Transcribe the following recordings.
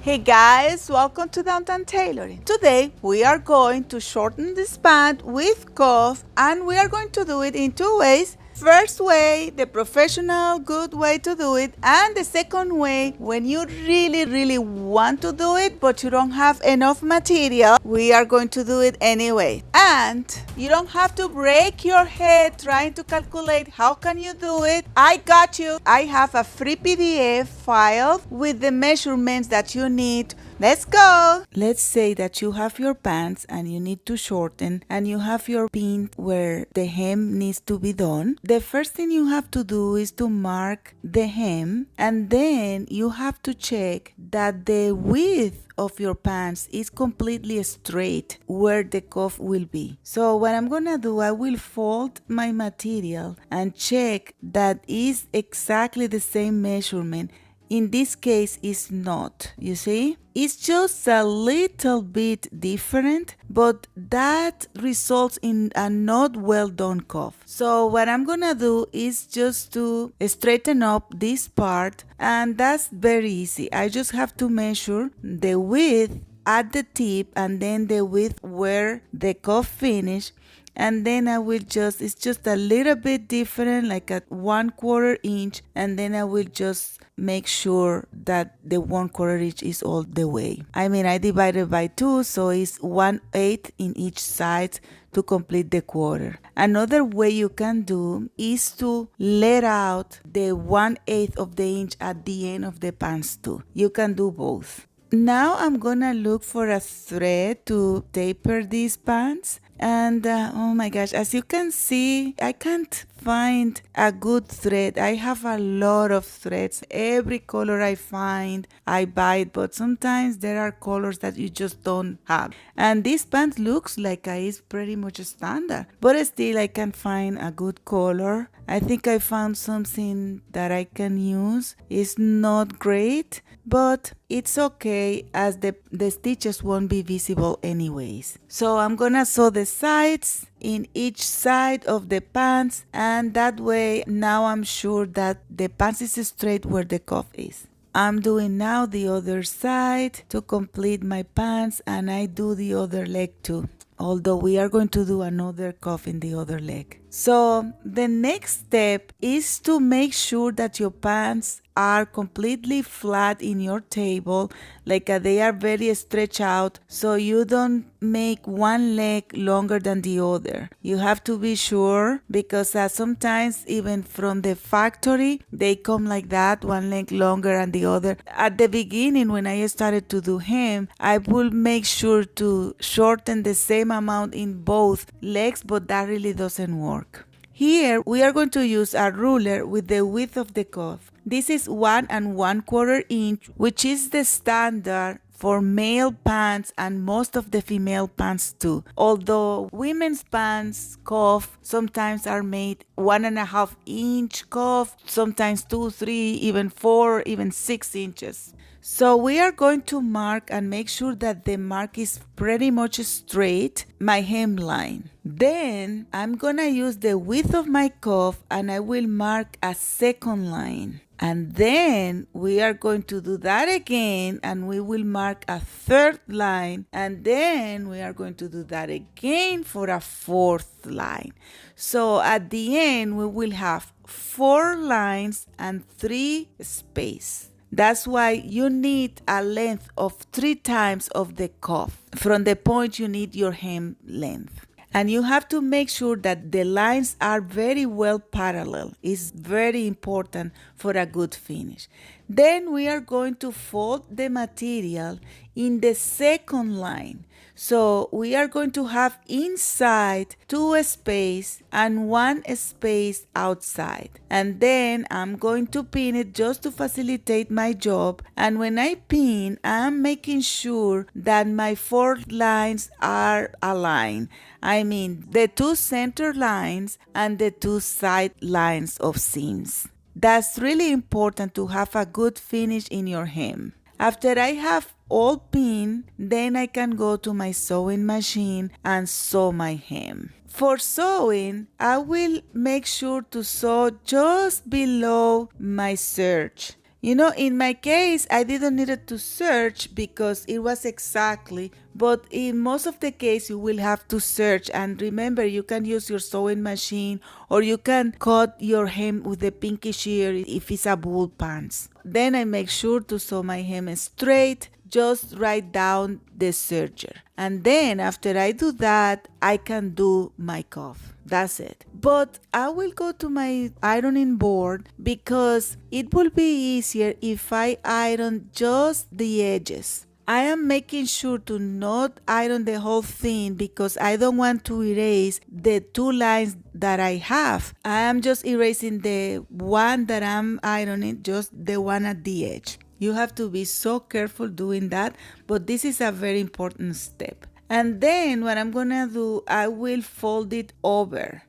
Hey guys, welcome to Downtown Tailoring. Today we are going to shorten this band with cuff, and we are going to do it in two ways. First way, the professional good way to do it, and the second way, when you really want to do it but you don't have enough material, we are going to do it anyway. And you don't have to break your head trying to calculate how can you do it. I got you. I have a free PDF file with the measurements that you need. Let's go. Let's say that you have your pants and you need to shorten, and you have your pin where the hem needs to be done. The first thing you have to do is to mark the hem, and then you have to check that the width of your pants is completely straight where the cuff will be. So what I'm gonna do, I will fold my material and check that is exactly the same measurement. In this case, it's not, you see? It's just a little bit different, but that results in a not well done cuff. So what I'm gonna do is just to straighten up this part, and that's very easy. I just have to measure the width at the tip and then the width where the cuff finish. And then I will it's just a little bit different, like at 1/4 inch, and then I will just make sure that the 1/4 inch is all the way. I mean, I divided by 2, so it's 1/8 in each side to complete the quarter. Another way you can do is to let out the 1/8 of the inch at the end of the pants too. You can do both. Now I'm gonna look for a thread to taper these pants. And oh my gosh, as you can see, I can't find a good thread. I have a lot of threads. Every color I find, I buy it, but sometimes there are colors that you just don't have. And this pant looks like it's pretty much standard, but still I can find a good color. I think I found something that I can use. It's not great, but it's okay as the stitches won't be visible anyways. So I'm gonna sew the sides in each side of the pants, and that way now I'm sure that the pants is straight where the cuff is. I'm doing now the other side to complete my pants, and I do the other leg too, although we are going to do another cuff in the other leg. So the next step is to make sure that your pants are completely flat in your table, like they are very stretched out, so you don't make one leg longer than the other. You have to be sure, because sometimes even from the factory they come like that, one leg longer than the other. At the beginning, when I started to do hem, I will make sure to shorten the same amount in both legs, but that really doesn't work. Here we are going to use a ruler with the width of the cuff. This is 1 1/4 inch, which is the standard for male pants and most of the female pants too. Although women's pants cuff sometimes are made 1.5 inch cuff, sometimes 2, 3, even 4, even 6 inches. So we are going to mark and make sure that the mark is pretty much straight, my hemline. Then I'm gonna use the width of my cuff and I will mark a second line. And then we are going to do that again, and we will mark a third line, and then we are going to do that again for a fourth line. So at the end we will have 4 lines and 3 spaces. That's why you need a length of 3 times of the cuff. From the point you need your hem length. And you have to make sure that the lines are very well parallel. It's very important for a good finish. Then we are going to fold the material in the second line. So we are going to have inside 2 spaces and 1 space outside. And then I'm going to pin it just to facilitate my job. And when I pin, I'm making sure that my 4 lines are aligned. I mean the 2 center lines and the 2 side lines of seams. That's really important to have a good finish in your hem. After I have all pinned, then I can go to my sewing machine and sew my hem. For sewing, I will make sure to sew just below my serge. You know, in my case, I didn't need to search because it was exactly, but in most of the case, you will have to search. And remember, you can use your sewing machine or you can cut your hem with the pinky shear if it's a wool pants. Then I make sure to sew my hem straight. Just write down the serger. And then after I do that, I can do my cuff. That's it. But I will go to my ironing board because it will be easier if I iron just the edges. I am making sure to not iron the whole thing because I don't want to erase the 2 lines that I have. I am just erasing the one that I'm ironing, just the one at the edge. You have to be so careful doing that, but this is a very important step. And then what I'm gonna do, I will fold it over.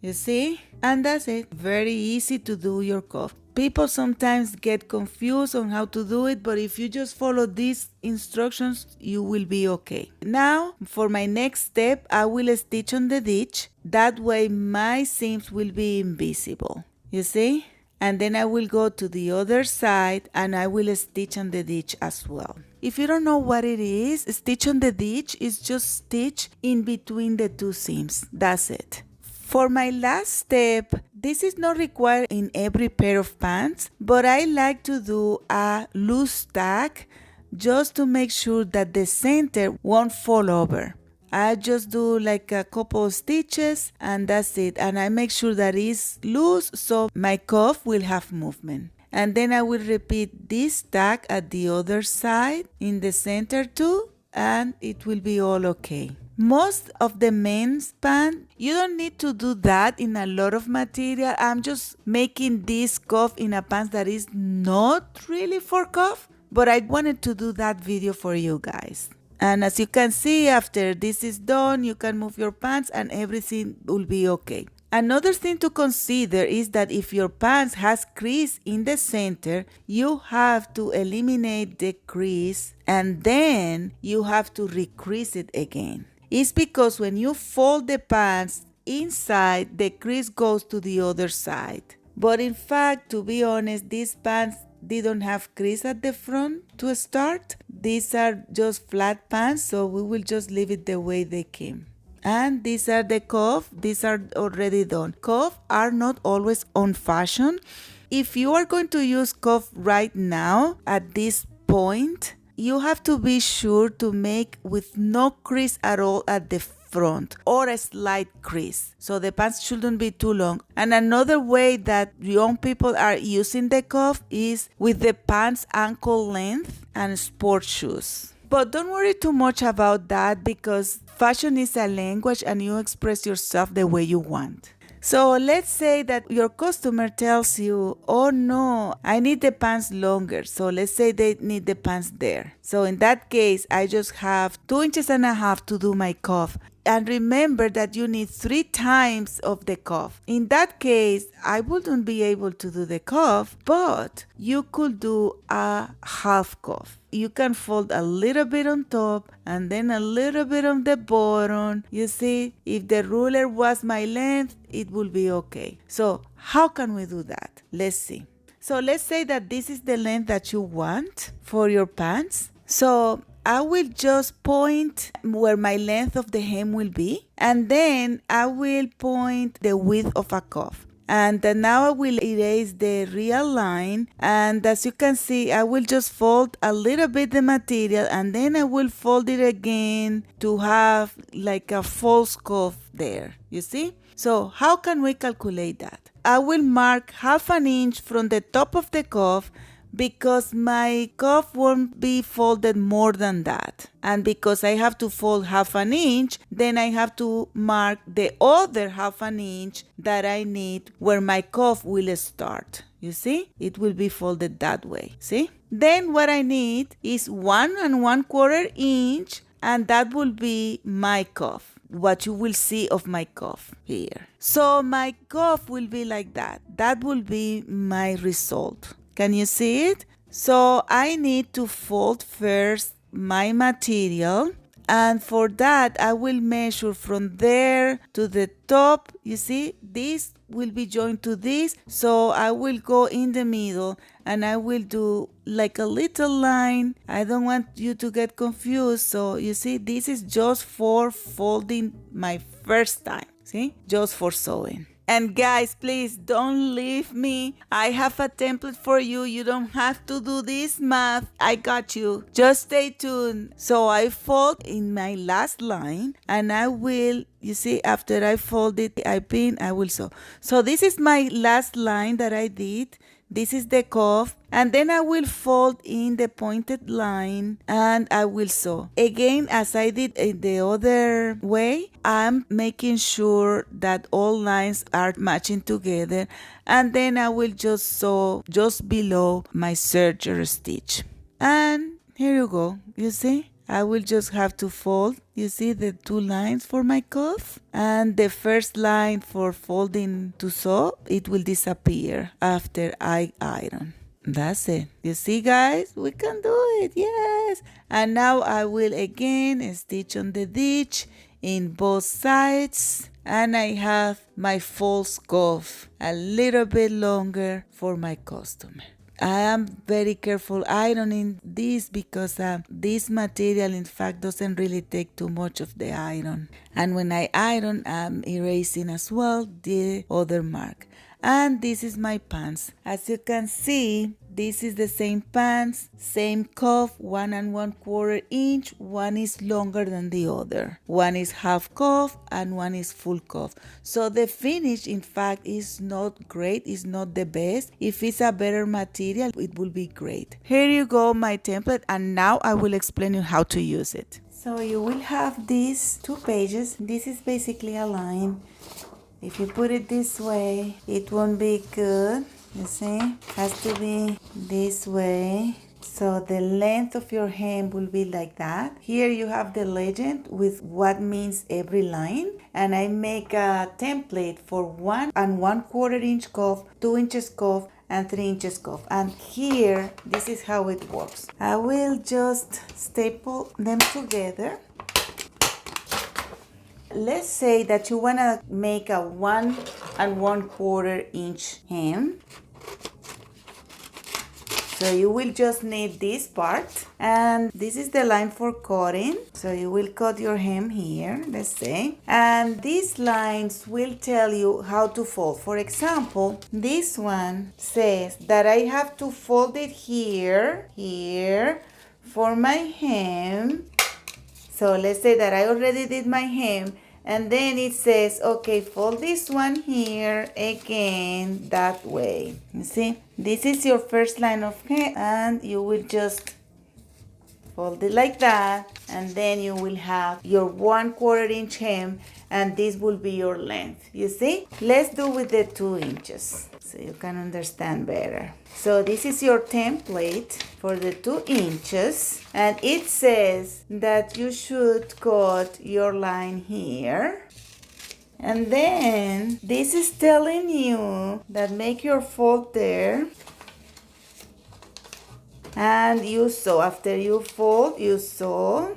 You see? And that's it. Very easy to do your cuff. People sometimes get confused on how to do it, but if you just follow these instructions, you will be okay. Now, for my next step, I will stitch on the ditch. That way my seams will be invisible. You see? And then I will go to the other side and I will stitch on the ditch as well. If you don't know what it is, stitch on the ditch is just stitch in between the 2 seams. That's it. For my last step, this is not required in every pair of pants, but I like to do a loose tack just to make sure that the center won't fall over. I just do like a couple of stitches and that's it. And I make sure that it's loose so my cuff will have movement. And then I will repeat this tack at the other side in the center too, and it will be all okay. Most of the men's pants, you don't need to do that in a lot of material. I'm just making this cuff in a pants that is not really for cuff, but I wanted to do that video for you guys. And as you can see, after this is done, you can move your pants and everything will be okay. Another thing to consider is that if your pants has crease in the center, you have to eliminate the crease and then you have to recrease it again. It's because when you fold the pants inside, the crease goes to the other side. But in fact, to be honest, these pants didn't have crease at the front to start. These are just flat pants, so we will just leave it the way they came. And these are the cuff. These are already done. Cuff are not always on fashion. If you are going to use cuff right now at this point, you have to be sure to make with no crease at all at the front or a slight crease. So the pants shouldn't be too long. And another way that young people are using the cuff is with the pants ankle length and sports shoes. But don't worry too much about that because fashion is a language and you express yourself the way you want. So let's say that your customer tells you, oh no, I need the pants longer. So let's say they need the pants there. So in that case, I just have 2.5 inches to do my cuff. And remember that you need 3 times of the cuff. In that case, I wouldn't be able to do the cuff, but you could do a half cuff. You can fold a little bit on top and then a little bit on the bottom. You see, if the ruler was my length, it will be okay. So how can we do that? Let's see. So let's say that this is the length that you want for your pants. So I will just point where my length of the hem will be, and then I will point the width of a cuff. And then now I will erase the real line, and as you can see, I will just fold a little bit the material, and then I will fold it again to have like a false cuff there, you see? So how can we calculate that? I will mark 1/2 inch from the top of the cuff because my cuff won't be folded more than that. And because I have to fold 1/2 inch, then I have to mark the other 1/2 inch that I need where my cuff will start. You see? It will be folded that way. See? Then what I need is 1 1/4 inch, and that will be my cuff. What you will see of my cuff here. So my cuff will be like that. That will be my result. Can you see it? So I need to fold first my material, and for that I will measure from there to the top. You see, this will be joined to this, so I will go in the middle and I will do like a little line. I don't want you to get confused. So you see, this is just for folding my first time. See, just for sewing. And guys, please don't leave me. I have a template for you. You don't have to do this math. I got you. Just stay tuned. So I fold in my last line and I will, you see, after I fold it, I pin, I will sew. So this is my last line that I did. This is the cuff, and then I will fold in the pointed line and I will sew. Again, as I did in the other way, I'm making sure that all lines are matching together, and then I will just sew just below my serger stitch. And here you go, you see? I will just have to fold, you see the two lines for my cuff, and the first line for folding to sew, it will disappear after I iron. That's it. You see, guys, we can do it, yes. And now I will again stitch on the ditch in both sides, and I have my false cuff a little bit longer for my customer. I am very careful ironing this because this material in fact doesn't really take too much of the iron. And when I iron, I'm erasing as well the other mark. And this is my pants. As you can see, this is the same pants, same cuff, 1 1/4 inch. One is longer than the other. One is half cuff and one is full cuff. So the finish, in fact, is not great. It's not the best. If it's a better material, it will be great. Here you go, my template, and now I will explain you how to use it. So you will have these 2 pages. This is basically a line. If you put it this way, it won't be good. You see, has to be this way. So the length of your hem will be like that. Here you have the legend with what means every line. And I make a template for 1 1/4 inch cuff, 2 inches cuff, and 3 inches cuff. And here, this is how it works. I will just staple them together. Let's say that you want to make a 1 1/4 inch hem. So you will just need this part, and this is the line for cutting. So you will cut your hem here, let's say, and these lines will tell you how to fold. For example, this one says that I have to fold it here for my hem. So let's say that I already did my hem, and then it says, okay, fold this one here again that way. You see, this is your first line of hem, and you will just fold it like that, and then you will have your 1/4 inch hem, and this will be your length. You see, let's do with the 2 inches so you can understand better. So this is your template for the 2 inches, and it says that you should cut your line here. And then this is telling you that make your fold there, and you sew. After you fold, you sew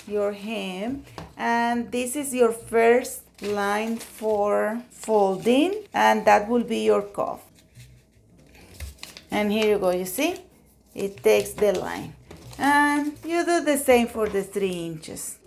your hem, and this is your first line for folding, and that will be your cuff. And here you go, you see, it takes the line, and you do the same for the 3 inches.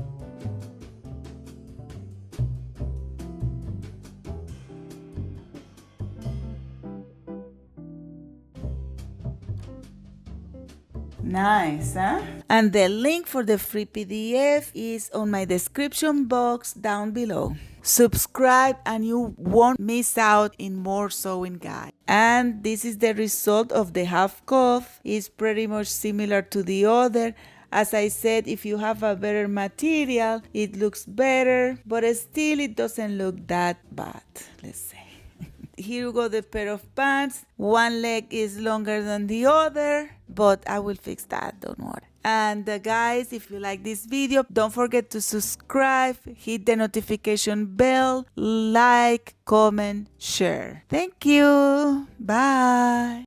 Nice, huh? And the link for the free PDF is on my description box down below. Subscribe and you won't miss out in more sewing guides. And this is the result of the half cuff. It's pretty much similar to the other. As I said, if you have a better material, it looks better, but still it doesn't look that bad, let's say. Here you go, the pair of pants. One leg is longer than the other, but I will fix that, don't worry. And guys, if you like this video, don't forget to subscribe, hit the notification bell, like, comment, share. Thank you. Bye.